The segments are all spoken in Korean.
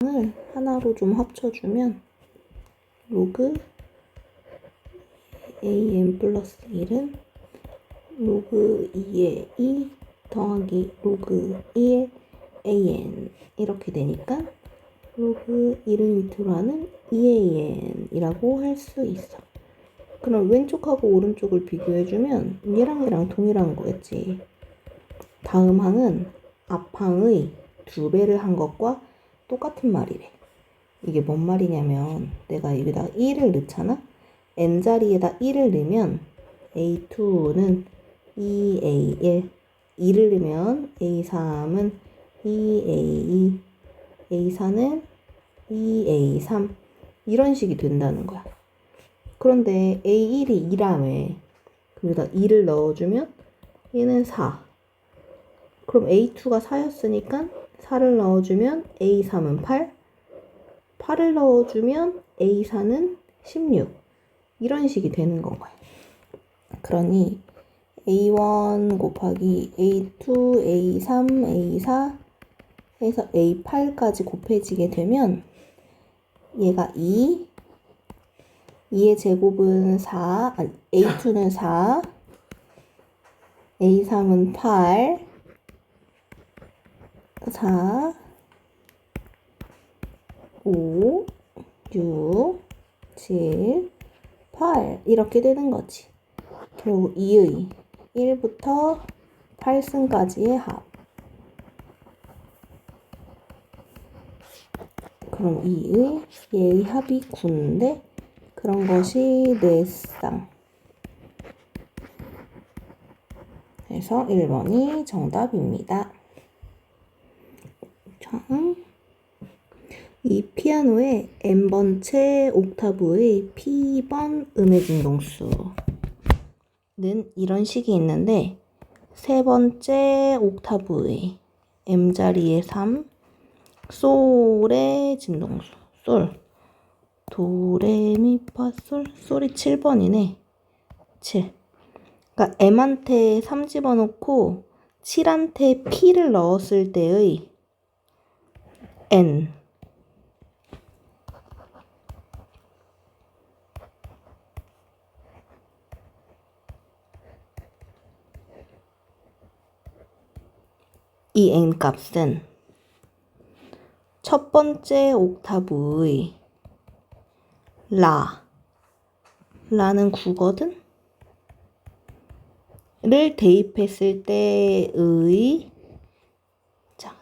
을 하나로 좀 합쳐주면 로그 an 플러스 1은 로그 2의 2 더하기 로그 2의 an 이렇게 되니까 로그 1을 밑으로 하는 2an이라고 할 수 있어. 그럼 왼쪽하고 오른쪽을 비교해주면 얘랑 동일한 거였지. 다음 항은 앞항의 2배를 한 것과 똑같은 말이래. 이게 뭔 말이냐면 내가 여기다 1을 넣잖아? n자리에다 1을 넣으면 a2는 2a1, 2를 넣으면 a3은 2a2, a4는 2a3 이런 식이 된다는 거야. 그런데 a1이 2라며. 그러다 2를 넣어주면 얘는 4. 그럼 a2가 4였으니까 4를 넣어주면 a3은 8. 8을 넣어주면 a4는 16. 이런 식이 되는 거고요. 그러니 a1 곱하기 a2, a3, a4 해서 a8까지 곱해지게 되면 얘가 2, 2의 제곱은 4, 아니, a2는 4, a3은 8, 4, 5, 6, 7, 8 이렇게 되는 거지. 결국 2의 1부터 8승까지의 합. 그럼 2의 얘의 합이 9인데 그런 것이 4쌍. 그래서 1번이 정답입니다. 자, 이 피아노의 n번째 옥타브의 p번 음의 진동수는 이런 식이 있는데 세 번째 옥타브의 m자리의 3 솔의 진동수 솔 도레미파솔 솔이 7번이네. 7. 그러니까 m한테 3 집어넣고 7한테 p를 넣었을 때의 n 이 n 값은 첫 번째 옥타브의 라는 9거든? 를 대입했을 때의 자,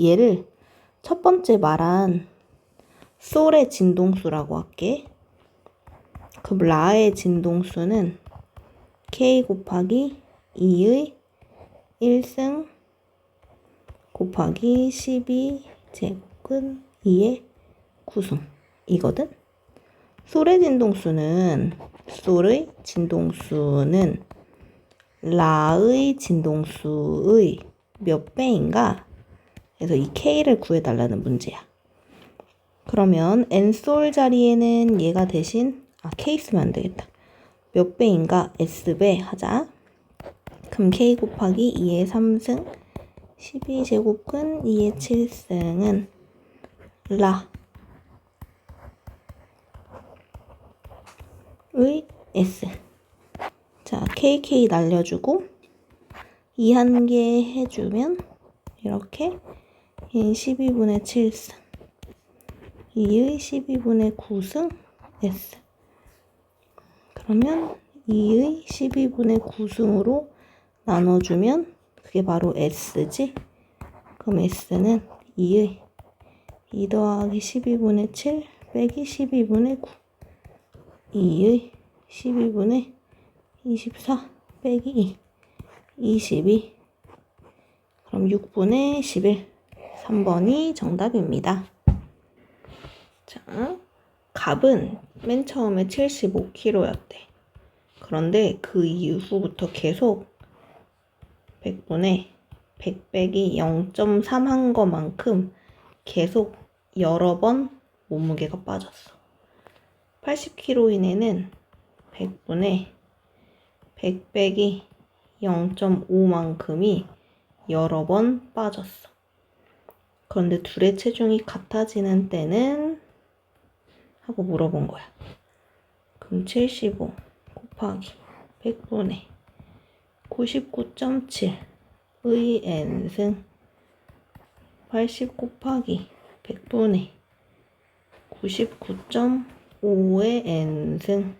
얘를 첫 번째 말한 솔의 진동수라고 할게. 그럼 라의 진동수는 k 곱하기 2의 1승 곱하기 12 제곱근 2의 9승 이거든? 솔의 진동수는 라의 진동수의 몇 배인가? 그래서 이 K를 구해달라는 문제야. 그러면 N솔 자리에는 얘가 대신 K 쓰면 안 되겠다. 몇 배인가? S배 하자. 그럼 K 곱하기 2의 3승 12제곱근 2의 7승은 라의 S. 자, KK 날려주고 2 한 개 해주면 이렇게 12분의 7승 2의 12분의 9승 S. 그러면 2의 12분의 9승으로 나눠주면 그게 바로 S지. 그럼 S는 2의 2 더하기 12분의 7 빼기 12분의 9 2의 12분의 24 빼기 2 22 그럼 6분의 11 3번이 정답입니다. 자, 값은 맨 처음에 75kg였대. 그런데 그 이후부터 계속 100분의 100 빼기 0.3 한 것만큼 계속 여러 번 몸무게가 빠졌어. 80kg인 애는 100분의 100 빼기 0.5만큼이 여러 번 빠졌어. 그런데 둘의 체중이 같아지는 때는? 하고 물어본 거야. 그럼 75 곱하기 100분의 99.7의 n승 80 곱하기 100분의 99.5의 n승.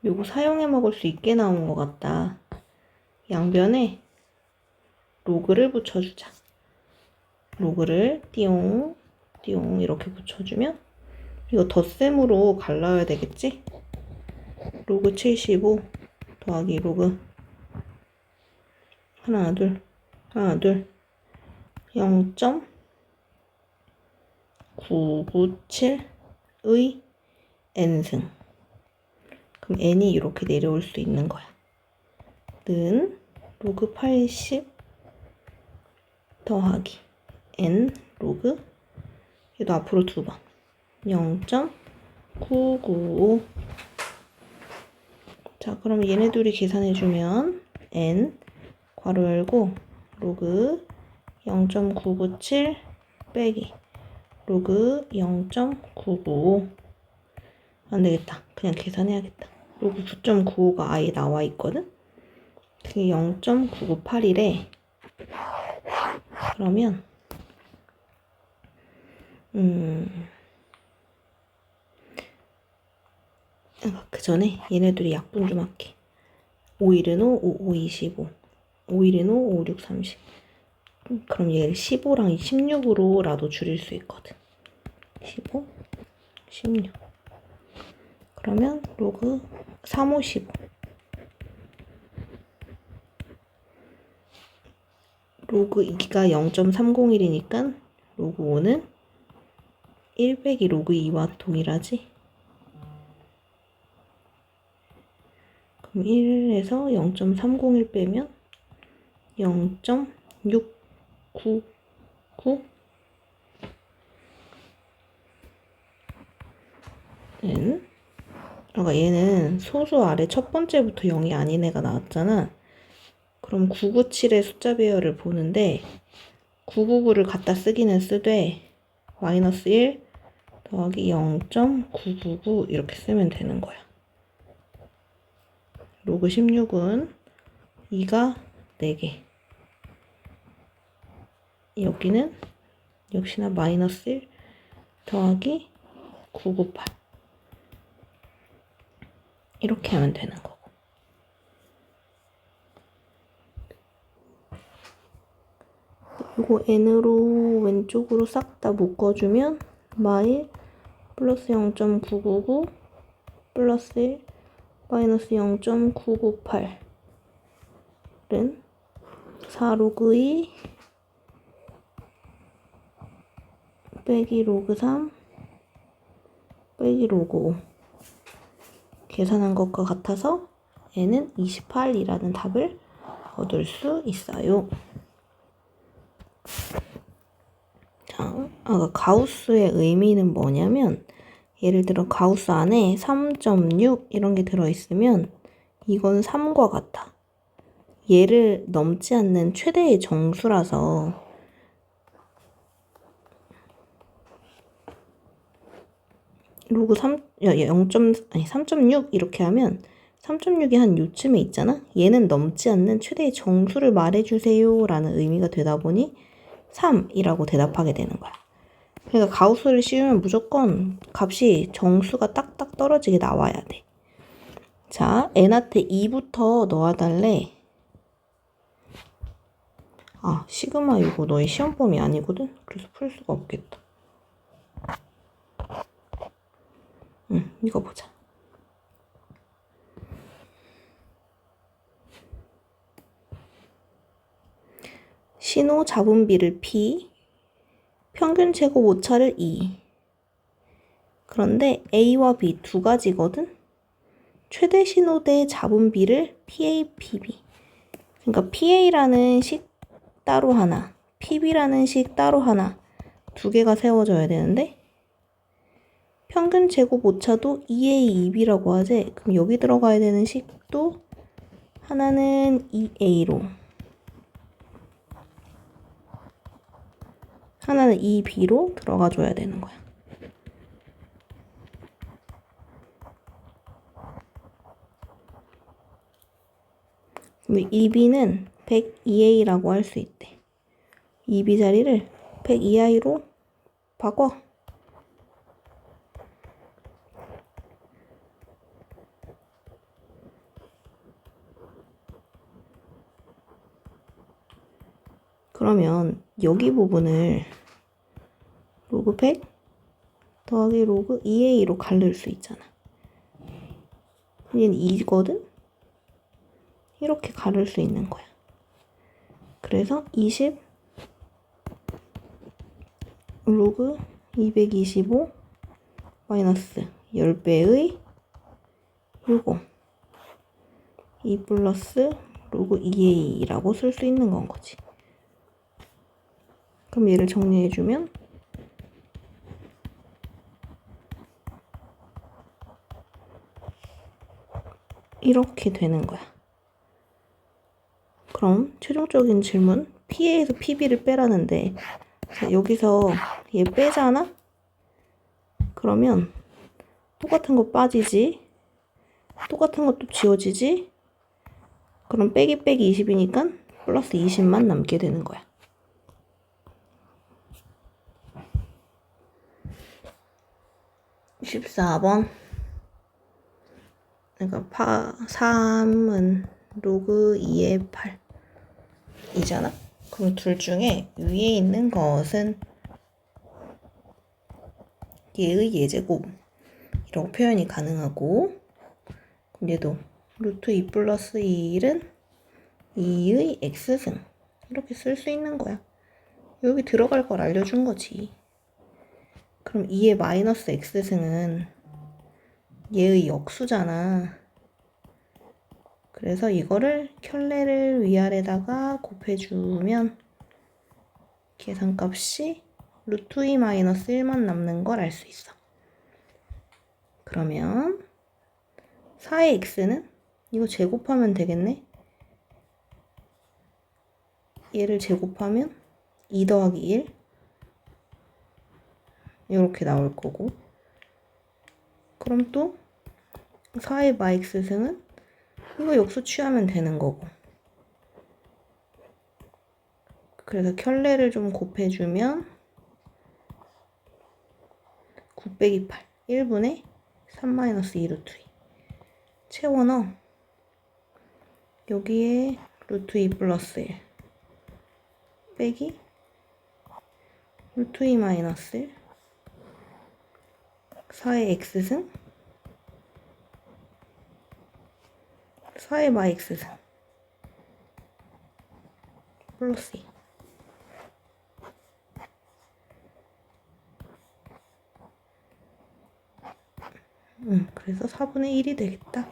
요거 사용해 먹을 수 있게 나온 것 같다. 양변에 로그를 붙여주자. 로그를 띠용 띠용 이렇게 붙여주면 이거 덧셈으로 갈라야 되겠지? 로그 75 더하기 로그 하나 둘 0.997의 n승. 그럼 n이 이렇게 내려올 수 있는 거야. 는 로그 80 더하기 n 로그 얘도 앞으로 2번 0.995. 자, 그럼 얘네 둘이 계산해주면 n 괄호 열고 로그 0.997 빼기 로그 0.995. 안 되겠다. 그냥 계산해야겠다. 로그 9.95가 아예 나와 있거든? 그게 0.998이래. 그러면 그 전에 얘네들이 약분 좀 할게. 5일은 5, 5, 5, 25. 5일은 5, 5, 6, 30. 그럼 얘를 15랑 16으로라도 줄일 수 있거든. 15, 16. 그러면 로그 3, 5, 15. 로그 2가 0.301이니까 로그 5는 1 빼기 로그 2와 동일하지? 그럼 1에서 0.301 빼면 0.699 그러니까 얘는 소수 아래 첫 번째부터 0이 아닌 애가 나왔잖아. 그럼 997의 숫자 배열을 보는데 999를 갖다 쓰기는 쓰되 마이너스 1 더하기 0.999 이렇게 쓰면 되는 거야. 로그 16은 2가 4개. 여기는 역시나 마이너스 1 더하기 998. 이렇게 하면 되는 거고. 이거 n으로 왼쪽으로 싹 다 묶어주면 마일 플러스 0.999 플러스 1 마이너스 0.998은 4 로그 2 빼기 로그 3 빼기 로그 5 계산한 것과 같아서 n은 28이라는 답을 얻을 수 있어요. 자, 가우스의 의미는 뭐냐면 예를 들어 가우스 안에 3.6 이런 게 들어있으면 이건 3과 같아. 얘를 넘지 않는 최대의 정수라서 로그 3.6 이렇게 하면 3.6이 한 요쯤에 있잖아? 얘는 넘지 않는 최대의 정수를 말해주세요 라는 의미가 되다 보니 3이라고 대답하게 되는 거야. 그러니까 가우스를 씌우면 무조건 값이 정수가 딱딱 떨어지게 나와야 돼. 자, n한테 2부터 넣어달래. 아, 시그마 이거 너의 시험 범위 아니거든? 그래서 풀 수가 없겠다. 이거 보자. 신호 잡음비를 P, 평균 제곱 오차를 E. 그런데 A와 B 두 가지거든? 최대 신호대 잡음비를 PA, PB. 그러니까 PA라는 식 따로 하나, PB라는 식 따로 하나, 두 개가 세워져야 되는데 평균 제곱 오차도 2A, 2B라고 하지? 그럼 여기 들어가야 되는 식도 하나는 2A로 하나는 이 B로 들어가 줘야 되는 거야. 그럼 이 B는 102A라고 할 수 있대. 이 B 자리를 102I로 바꿔. 그러면 여기 부분을 로그 100 더하기 로그 2A로 가를 수 있잖아. 얘는 2거든? 이렇게 가를 수 있는 거야. 그래서 20 로그 225 마이너스 10배의 65 2 플러스 로그 2A라고 쓸 수 있는 건 거지. 그럼 얘를 정리해주면 이렇게 되는 거야. 그럼 최종적인 질문, P에서 PB를 빼라는데 여기서 얘 빼잖아? 그러면 똑같은 거 빠지지? 똑같은 것도 지워지지? 그럼 빼기 20이니까 플러스 20만 남게 되는 거야. 14번. 그러니까 3은 로그 2의 8 이잖아? 그럼 둘 중에 위에 있는 것은 얘의 예제곱 이라고 표현이 가능하고, 그럼 얘도 루트 2 플러스 1은 2의 x승 이렇게 쓸 수 있는 거야. 여기 들어갈 걸 알려준 거지. 그럼 2의 마이너스 x승은 얘의 역수잖아. 그래서 이거를 켤레를 위아래다가 곱해주면 계산값이 루트 2 마이너스 1만 남는 걸 알 수 있어. 그러면 4의 x는 이거 제곱하면 되겠네. 얘를 제곱하면 2 더하기 1 이렇게 나올 거고, 그럼 또 4의 마x승은 이거 역수 취하면 되는 거고, 그래서 켤레를 좀 곱해주면 9 빼기 8 1분의 3 마이너스 2 루트 2 채워넣어. 여기에 루트 2 플러스 1 빼기 루트 2 마이너스 1 4의 x승 4의 마x승 플러스 2. 그래서 4분의 1이 되겠다.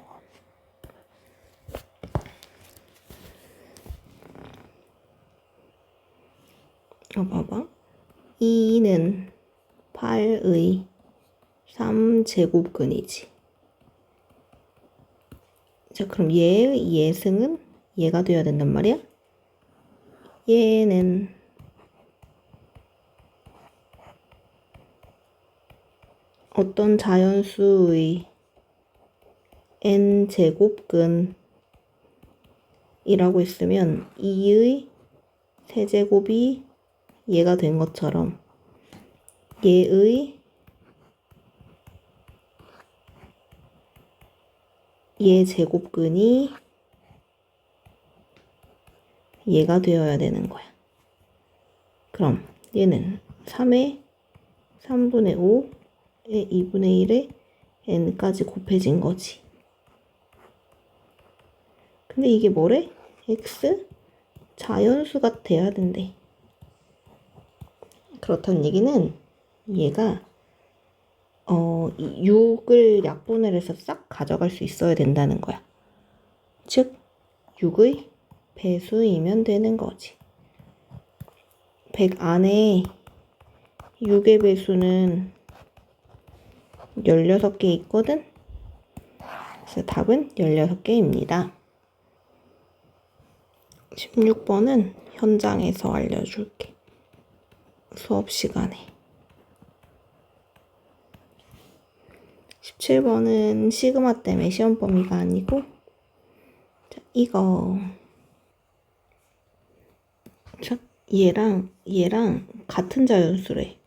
봐봐. 2는 8의 3제곱근이지. 자, 그럼 얘의 예승은 얘가 되어야 된단 말이야. 얘는 어떤 자연수의 n제곱근이라고 했으면 2의 세제곱이 얘가 된 것처럼 얘의 얘 제곱근이 얘가 되어야 되는 거야. 그럼 얘는 3의 3분의 5의 2분의 1의 n까지 곱해진 거지. 근데 이게 뭐래? x 자연수가 돼야 된대. 그렇다는 얘기는 얘가 6을 약분을 해서 싹 가져갈 수 있어야 된다는 거야. 즉 6의 배수이면 되는 거지. 100 안에 6의 배수는 16개 있거든? 그래서 답은 16개입니다. 16번은 현장에서 알려줄게. 수업 시간에. 17번은 시그마 때문에 시험 범위가 아니고, 자, 이거. 자, 얘랑 같은 자연수래.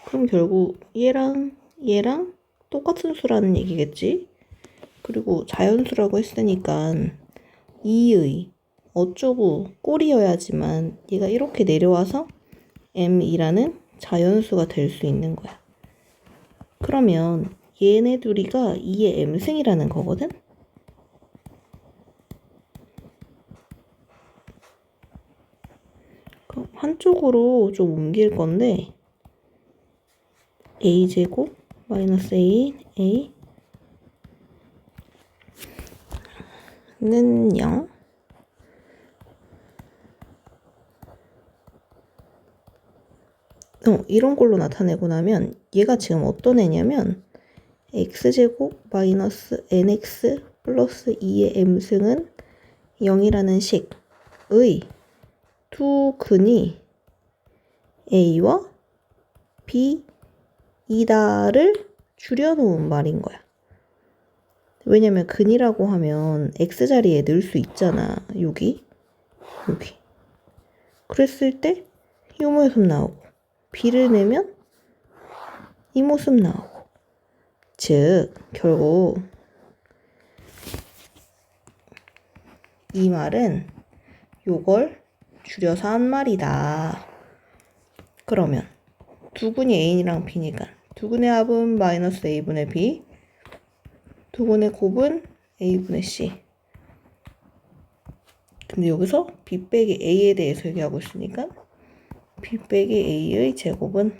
그럼 결국 얘랑 똑같은 수라는 얘기겠지? 그리고 자연수라고 했으니까 이의 어쩌고 꼴이어야지만 얘가 이렇게 내려와서 m이라는 자연수가 될 수 있는 거야. 그러면 얘네 둘이가 2의 m승이라는 거거든? 그럼 한쪽으로 좀 옮길 건데 a제곱 마이너스 a 는 0. 이런 걸로 나타내고 나면 얘가 지금 어떤 애냐면 x제곱 마이너스 nx 플러스 2의 m승은 0이라는 식의 두 근이 a와 b이다를 줄여놓은 말인 거야. 왜냐면 근이라고 하면 x자리에 넣을 수 있잖아. 여기. 그랬을 때 이 모습 나오고 b를 내면 이 모습 나오고. 즉 결국 이 말은 요걸 줄여서 한 말이다. 그러면 두근이 a랑 b니까 두근의 합은 마이너스 a분의 b, 두근의 곱은 a분의 c. 근데 여기서 b 빼기 a에 대해서 얘기하고 있으니까 b 빼기 a의 제곱은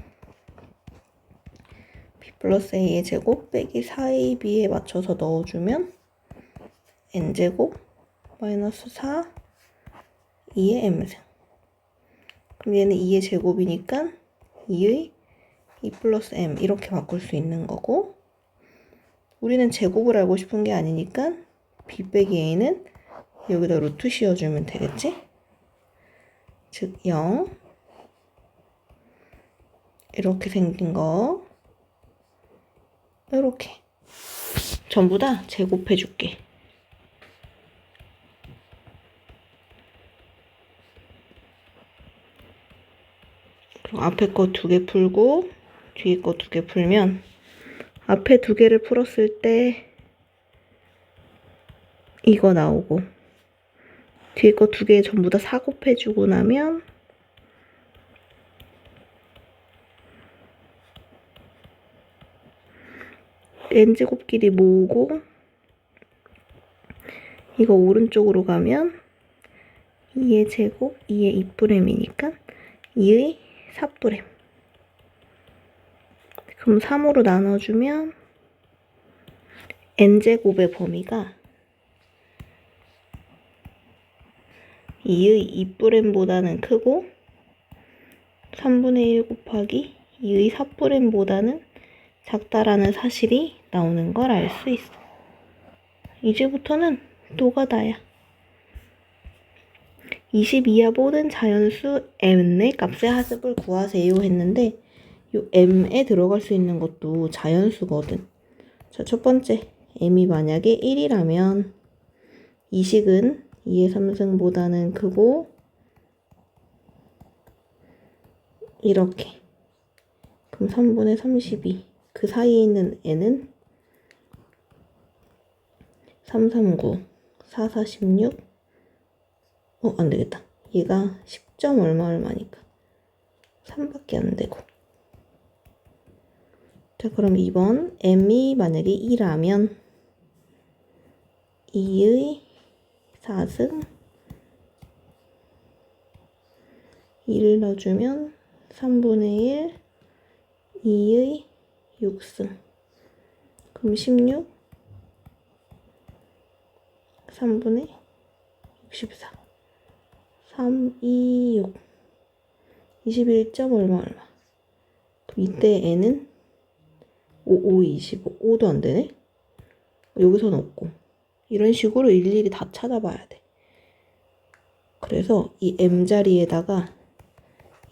b 플러스 a의 제곱 빼기 4ab에 맞춰서 넣어주면 n제곱 마이너스 4 2의 m승. 그럼 얘는 2의 제곱이니까 2의 2 플러스 m 이렇게 바꿀 수 있는 거고, 우리는 제곱을 알고 싶은 게 아니니까 b 빼기 a는 여기다 루트 씌워주면 되겠지? 즉 0. 이렇게 생긴 거 이렇게 전부 다 제곱해 줄게. 그럼 앞에 거 2개 풀고 뒤에 거 2개 풀면 앞에 2개를 풀었을 때 이거 나오고 뒤에 거 2개 전부 다 4 곱해주고 나면 n제곱끼리 모으고 이거 오른쪽으로 가면 2의 제곱 2의 2분의이니까 2의 4분의. 그럼 3으로 나눠주면 n제곱의 범위가 2의 2분의보다는 크고 3분의 1 곱하기 2의 4분의보다는 작다라는 사실이 나오는 걸 알 수 있어. 이제부터는 노가다야. 22하 모든 자연수 m의 값의 하습을 구하세요 했는데 요 m에 들어갈 수 있는 것도 자연수거든. 자, 첫 번째 m이 만약에 1이라면 이 식은 2의 3승보다는 크고 이렇게. 그럼 3분의 32. 그 사이에 있는 n은 339, 4, 4, 16. 안 되겠다. 얘가 10점 얼마니까 3밖에 안 되고. 자, 그럼 2번 m이 만약에 2라면 2의 4승 2를 넣어주면 3분의 1 2의 6승. 그럼 16 3분의 64 3, 2, 6 21점 얼마. 그럼 이때 n은 5, 25 5도 안 되네. 여기서는 없고. 이런 식으로 일일이 다 찾아봐야 돼. 그래서 이 m 자리에다가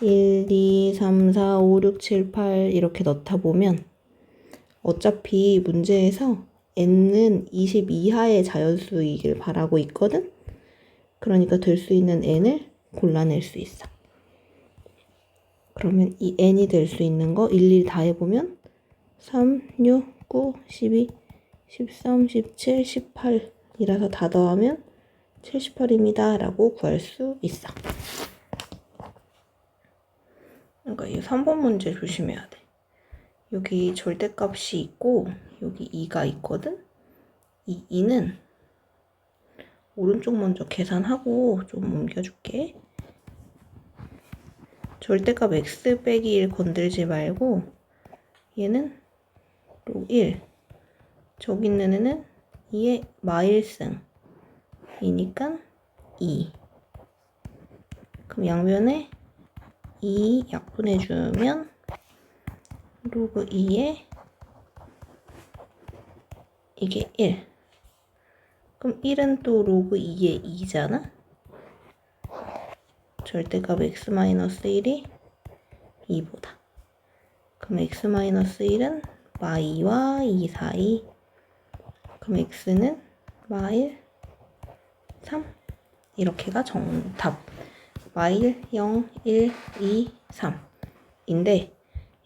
1, 2, 3, 4, 5, 6, 7, 8 이렇게 넣다 보면 어차피 문제에서 n은 20 이하의 자연수이길 바라고 있거든? 그러니까 될 수 있는 n을 골라낼 수 있어. 그러면 이 n이 될 수 있는 거 일일이 다 해보면 3, 6, 9, 12, 13, 17, 18이라서 다 더하면 78입니다. 라고 구할 수 있어. 그러니까 이 3번 문제 조심해야 돼. 여기 절대값이 있고 여기 2가 있거든? 이 2는 오른쪽 먼저 계산하고 좀 옮겨줄게. 절대값 x 빼기 1 건들지 말고 얘는 log 1 저기 있는 애는 2의 마일승 이니까 2 그럼 양변에 2 약분해주면 로그 2에 이게 1 그럼 1은 또 로그 2의 2잖아? 절대값 x-1이 2보다 그럼 x-1은 마이와 2 사이 그럼 x는 마일 3 이렇게가 정답 마일 0, 1, 2, 3 인데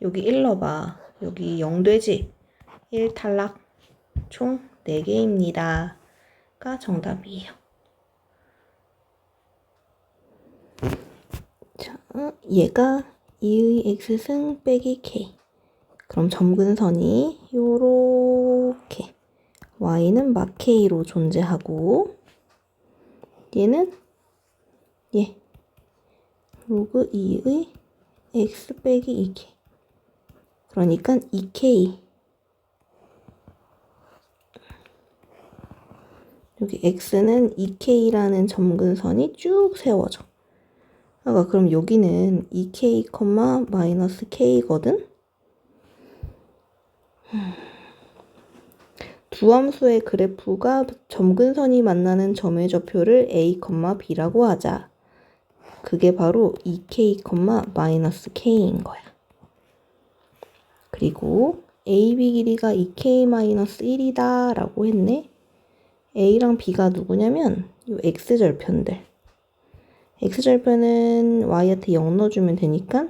여기 1 넣어봐 여기 0 되지? 1 탈락 총 4개입니다 가 정답이에요. 자, 얘가 2의 x승 빼기 k 그럼 점근선이 요렇게 y는 막 k로 존재하고 얘는 로그 2의 x 빼기 2k 그러니까 2k 여기 x는 2k라는 점근선이 쭉 세워져. 그러니까 그럼 여기는 2k, 마이너스 k거든? 두 함수의 그래프가 점근선이 만나는 점의 좌표를 a, b라고 하자. 그게 바로 2k, 마이너스 k인 거야. 그리고 AB 길이가 2k 마이너스 1이다 라고 했네. A랑 B가 누구냐면 이 X절편들. X절편은 Y한테 0 넣어주면 되니까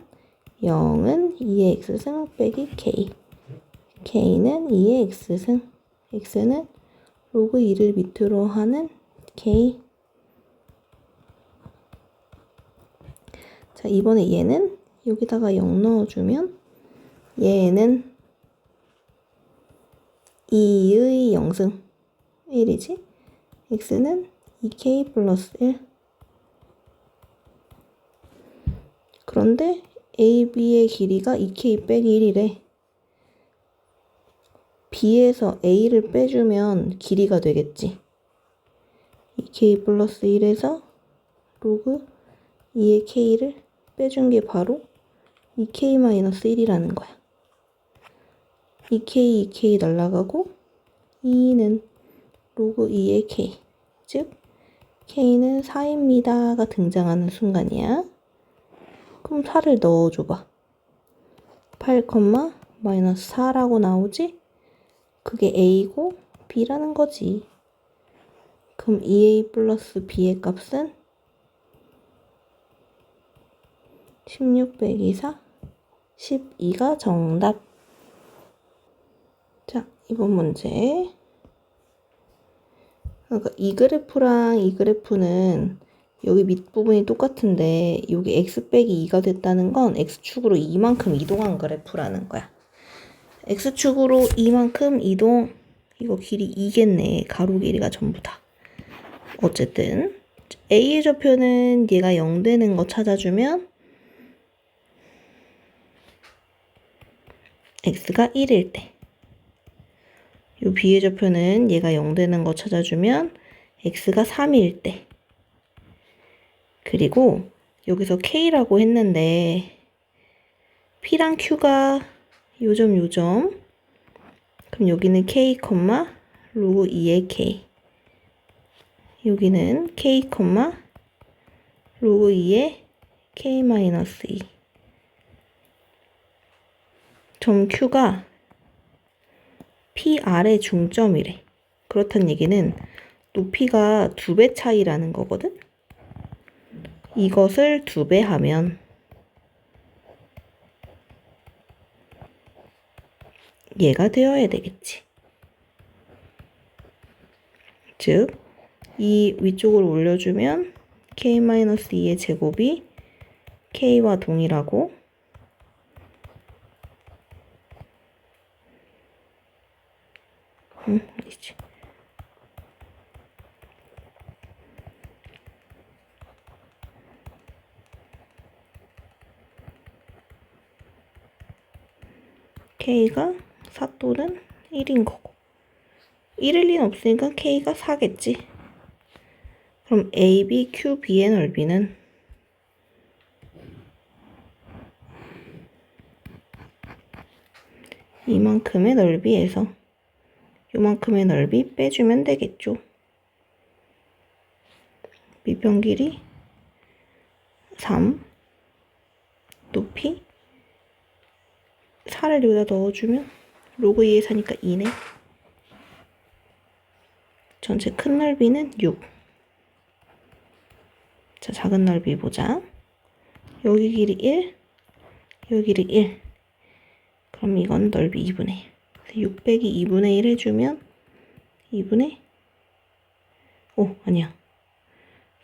0은 2의 X승 빼기 K. K는 2의 X승. X는 로그 2를 밑으로 하는 K. 자, 이번에 얘는 여기다가 0 넣어주면 얘는 2의 0승 1이지? x는 2k 플러스 1 그런데 AB의 길이가 2k 빼기 1이래 B에서 A를 빼주면 길이가 되겠지 2k 플러스 1에서 로그 2의 k를 빼준 게 바로 2k 마이너스 1이라는 거야 2k, 2k 날라가고 2는 로그 2의 k 즉 k는 4입니다가 등장하는 순간이야 그럼 4를 넣어줘봐 8, 마이너스 4라고 나오지? 그게 a고 b라는 거지 그럼 2a 플러스 b의 값은 16 빼기 4 12가 정답 자 이번 문제 그러니까 이 그래프랑 이 그래프는 여기 밑부분이 똑같은데 여기 x 빼기 2가 됐다는 건 x축으로 이만큼 이동한 그래프라는 거야. x축으로 이만큼 이동 이거 길이 2겠네. 가로 길이가 전부 다. 어쨌든 a의 좌표는 얘가 0 되는 거 찾아주면 x가 1일 때 요 b의 좌표는 얘가 0 되는 거 찾아주면 x가 3일 때 그리고 여기서 k라고 했는데 p랑 q가 요점 요점 그럼 여기는 k, 로그 2의 k 여기는 k, 로그 2의 k-2 점 Q가 PR의 중점이래. 그렇다는 얘기는 높이가 2배 차이라는 거거든? 이것을 2배 하면 얘가 되어야 되겠지. 즉, 이 위쪽으로 올려주면 k-2의 제곱이 k와 동일하고 어디지? k가 4 또는 1인 거고 1일 리는 없으니까 k가 4겠지. 그럼 AB, QB의 넓이는 이만큼의 넓이에서 요만큼의 넓이 빼주면 되겠죠. 밑변 길이 3, 높이 4를 여기다 넣어주면 로그 2의 4니까 2네. 전체 큰 넓이는 6. 자, 작은 넓이 보자. 여기 길이 1, 여기 길이 1. 그럼 이건 넓이 2분의 1. 6 빼기 2분의 1 해주면 2분의 아니야.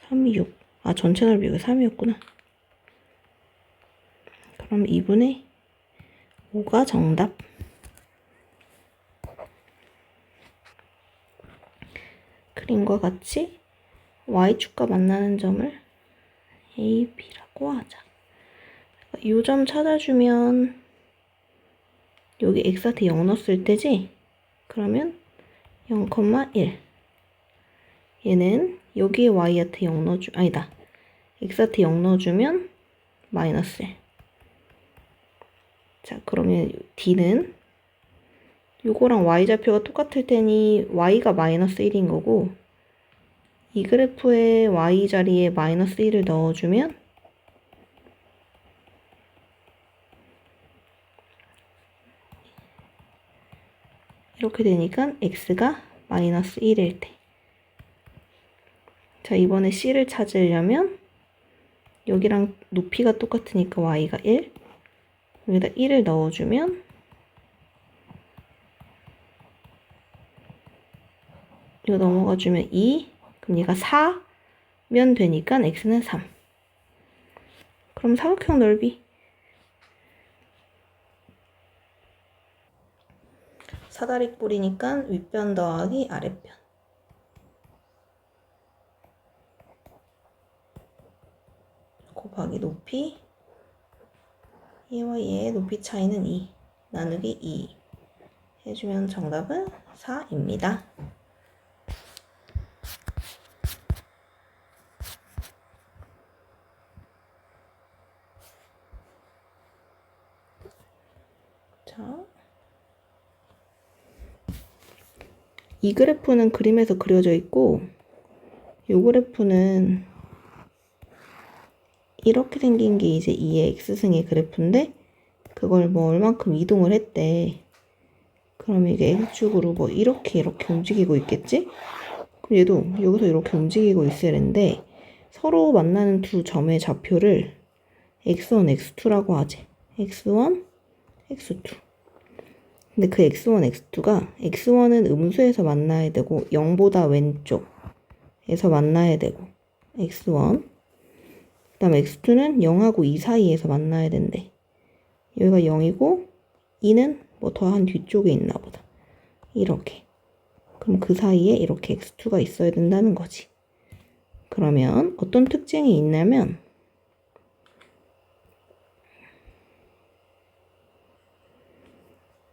3이 6. 아, 전체 넓이가 3이었구나. 그럼 2분의 5가 정답. 그림과 같이 Y축과 만나는 점을 A, B라고 하자. 이 점 찾아주면 여기 X한테 0 넣었을 때지? 그러면 0,1. 얘는 여기에 Y한테 0 아니다. X한테 0 넣어주면 마이너스 1. 자, 그러면 D는 요거랑 Y좌표가 똑같을 테니 Y가 마이너스 1인 거고 이 그래프에 Y 자리에 마이너스 1을 넣어주면 이렇게 되니까 X가 마이너스 1일 때. 자, 이번에 C를 찾으려면 여기랑 높이가 똑같으니까 Y가 1. 여기다 1을 넣어주면 이거 넘어가주면 2. 그럼 얘가 4면 되니까 X는 3. 그럼 사각형 넓이. 사다리꼴이니까 윗변 더하기 아랫변. 곱하기 높이. 얘와 얘의 높이 차이는 2. 나누기 2. 해주면 정답은 4입니다. 자, 이 그래프는 그림에서 그려져 있고 이 그래프는 이렇게 생긴 게 이제 2의 x승의 그래프인데 그걸 뭐 얼만큼 이동을 했대. 그럼 이게 x축으로 뭐 이렇게 움직이고 있겠지? 그럼 얘도 여기서 이렇게 움직이고 있어야 되는데 서로 만나는 두 점의 좌표를 x1, x2라고 하지. x1, x2. 근데 그 x1, x2가 x1은 음수에서 만나야 되고 0보다 왼쪽에서 만나야 되고 x1 그 다음에 x2는 0하고 2 사이에서 만나야 된대. 여기가 0이고 2는 뭐 더 한 뒤쪽에 있나 보다. 이렇게. 그럼 그 사이에 이렇게 x2가 있어야 된다는 거지. 그러면 어떤 특징이 있냐면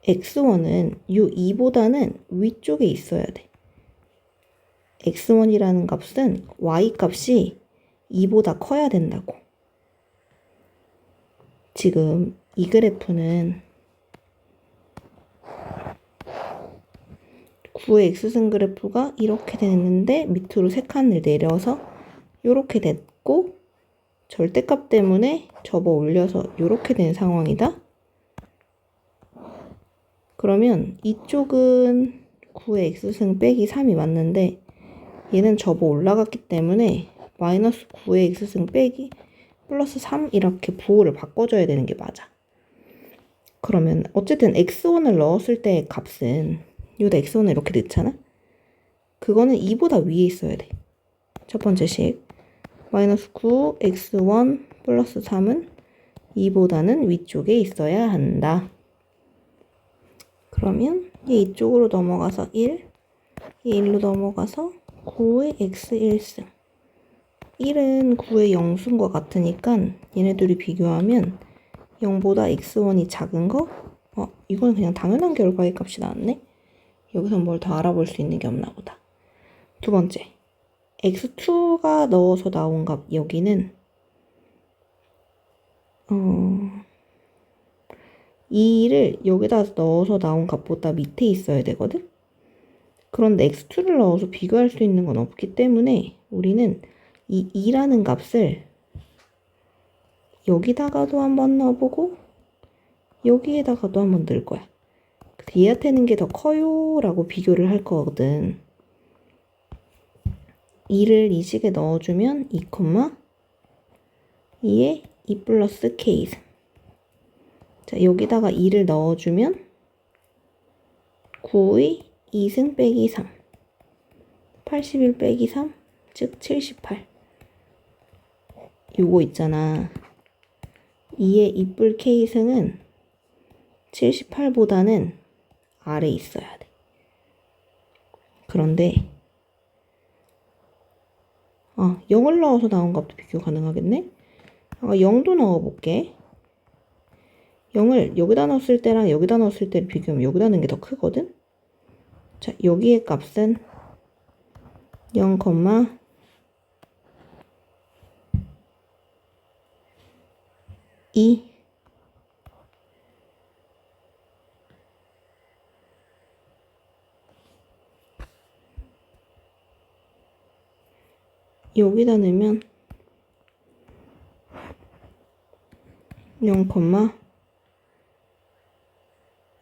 x1은 이 2보다는 위쪽에 있어야 돼. x1이라는 값은 y 값이 2보다 커야 된다고. 지금 이 그래프는 9의 x승 그래프가 이렇게 됐는데 밑으로 3칸을 내려서 이렇게 됐고 절대값 때문에 접어 올려서 이렇게 된 상황이다. 그러면 이쪽은 9의 x승 빼기 3이 맞는데 얘는 접어 올라갔기 때문에 마이너스 9의 x승 빼기 플러스 3 이렇게 부호를 바꿔줘야 되는 게 맞아. 그러면 어쨌든 x1을 넣었을 때의 값은 여기다 x1을 이렇게 넣잖아? 그거는 2보다 위에 있어야 돼. 첫 번째 식 마이너스 9 x1 플러스 3은 2보다는 위쪽에 있어야 한다. 그러면 얘 이쪽으로 넘어가서 1, 얘 1로 넘어가서 9의 x1승 1은 9의 0승과 같으니까 얘네들이 비교하면 0보다 x1이 작은 거? 이건 그냥 당연한 결과의 값이 나왔네? 여기서 뭘 더 알아볼 수 있는 게 없나 보다. 두 번째, x2가 넣어서 나온 값, 여기는 2를 여기다 넣어서 나온 값보다 밑에 있어야 되거든? 그런데 x2를 넣어서 비교할 수 있는 건 없기 때문에 우리는 이 2라는 값을 여기다가도 한번 넣어보고 여기에다가도 한번 넣을 거야. 얘한테는 게 더 커요 라고 비교를 할 거거든. 2를 이 식에 넣어주면 2, 2에 2 플러스 k승. 자, 여기다가 2를 넣어주면 9의 2승 빼기 3. 81 빼기 3, 즉 78. 요거 있잖아. 2의 2뿔 k승은 78보다는 아래에 있어야 돼. 그런데 0을 넣어서 나온 값도 비교 가능하겠네? 0도 넣어볼게. 0을 여기다 넣었을 때랑 여기다 넣었을 때를 비교하면 여기다 넣는 게 더 크거든? 자, 여기의 값은 0, 2 여기다 넣으면 0,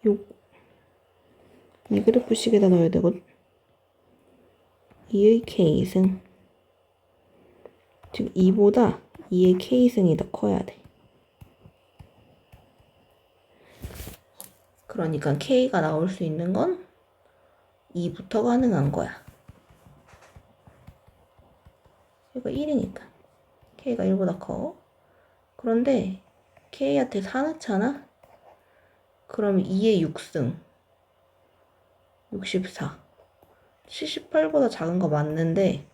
6 이 그래프식에다 넣어야 되거든. 2의 k승 즉 2보다 2의 k승이 더 커야 돼. 그러니까 k가 나올 수 있는 건 2부터 가능한 거야. 이거 1이니까 k가 1보다 커. 그런데 k한테 4 넣잖아? 그럼 2의 6승 64 78보다 작은 거 맞는데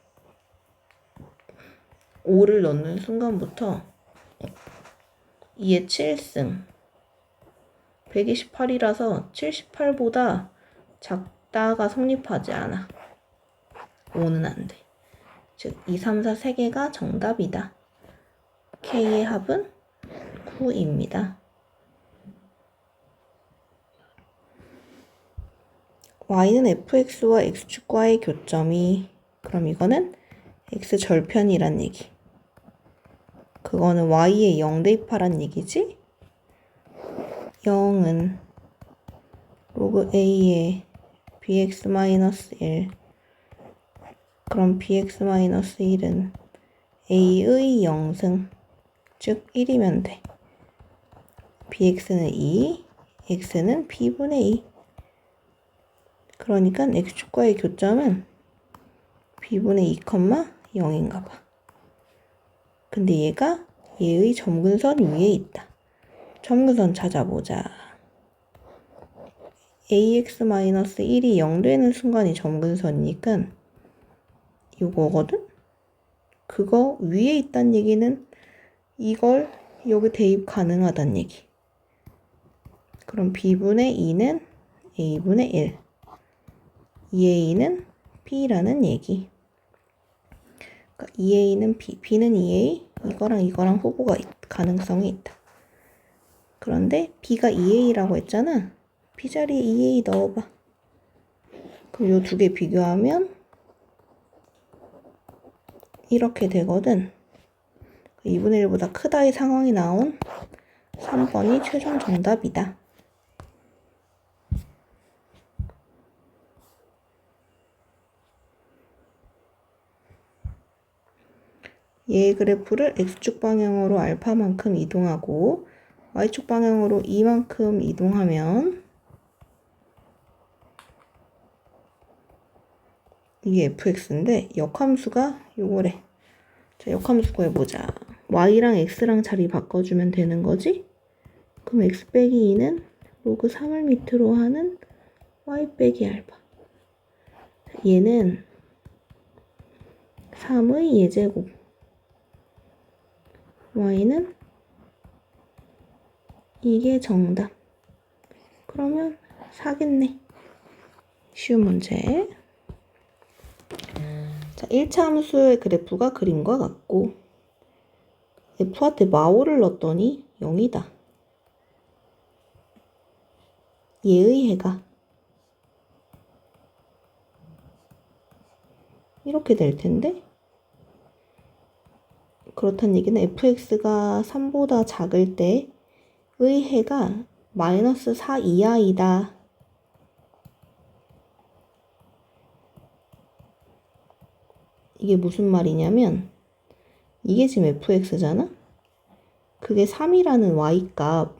5를 넣는 순간부터 2의 7승 128이라서 78보다 작다가 성립하지 않아. 5는 안 돼. 즉 2, 3, 4 3개가 정답이다. K의 합은 9입니다. Y는 fx와 x축과의 교점이 그럼 이거는 x절편이란 얘기. 그거는 y에 0 대입하란 얘기지? 0은 로그 a의 bx-1 그럼 bx-1은 a의 0승 즉 1이면 돼. bx는 2, x는 b분의 2 그러니까 x축과의 교점은 b분의 2, 0인가 봐. 근데 얘가 얘의 점근선 위에 있다. 점근선 찾아보자. ax-1이 0 되는 순간이 점근선이니까 이거거든? 그거 위에 있다는 얘기는 이걸 여기 대입 가능하다는 얘기. 그럼 b분의 2는 a분의 1 2a는 b라는 얘기. 그러니까 2a는 b, b는 2a 이거랑 후보가 가능성이 있다. 그런데 b가 2a라고 했잖아. b 자리에 2a 넣어봐. 그럼 요 두 개 비교하면 이렇게 되거든. 2분의 1보다 크다의 상황이 나온 3번이 최종 정답이다. 얘의 그래프를 x축 방향으로 알파만큼 이동하고 y축 방향으로 이만큼 이동하면 이게 fx인데 역함수가 요거래. 자, 역함수 구해보자. y랑 x랑 자리 바꿔주면 되는 거지? 그럼 x 빼기 2는 로그 3을 밑으로 하는 y 빼기 알파. 얘는 3의 예제곱. y는 이게 정답. 그러면 4겠네. 쉬운 문제. 자, 1차 함수의 그래프가 그림과 같고 f한테 마오를 넣었더니 0이다. 얘의 해가 이렇게 될 텐데 그렇다는 얘기는 fx가 3보다 작을 때의 해가 마이너스 4 이하이다. 이게 무슨 말이냐면 이게 지금 fx잖아? 그게 3이라는 y값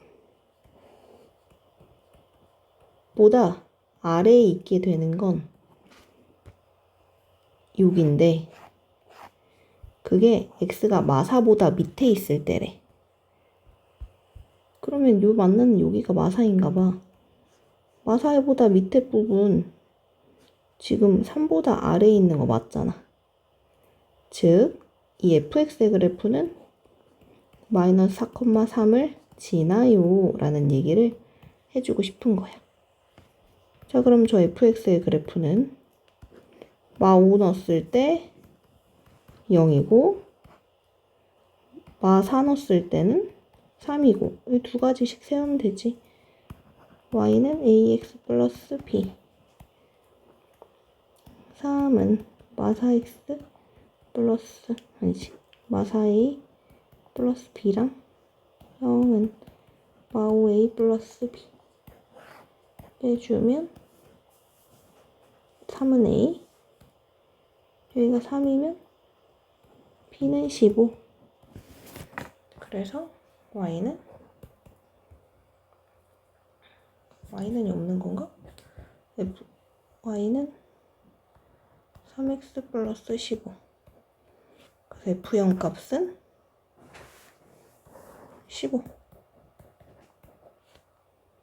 보다 아래에 있게 되는 건 6인데 그게 x가 마사보다 밑에 있을 때래. 그러면 요 맞는 여기가 마사인가 봐. 마사보다 밑에 부분 지금 3보다 아래에 있는 거 맞잖아. 즉, 이 fx의 그래프는 마이너스 4,3을 지나요 라는 얘기를 해주고 싶은 거야. 자, 그럼 저 fx의 그래프는 마 5 넣었을 때 0이고 마 4 넣었을 때는 3이고 이 두 가지씩 세우면 되지. y는 ax 플러스 b 3은 마 4x 플러스 아니지 마 4a 플러스 b랑 0은 마 5a 플러스 b 빼주면 3은 a 여기가 3이면 b는 15 그래서 y는 없는 건가? y는 3x 플러스 15 그래서 f0 값은 15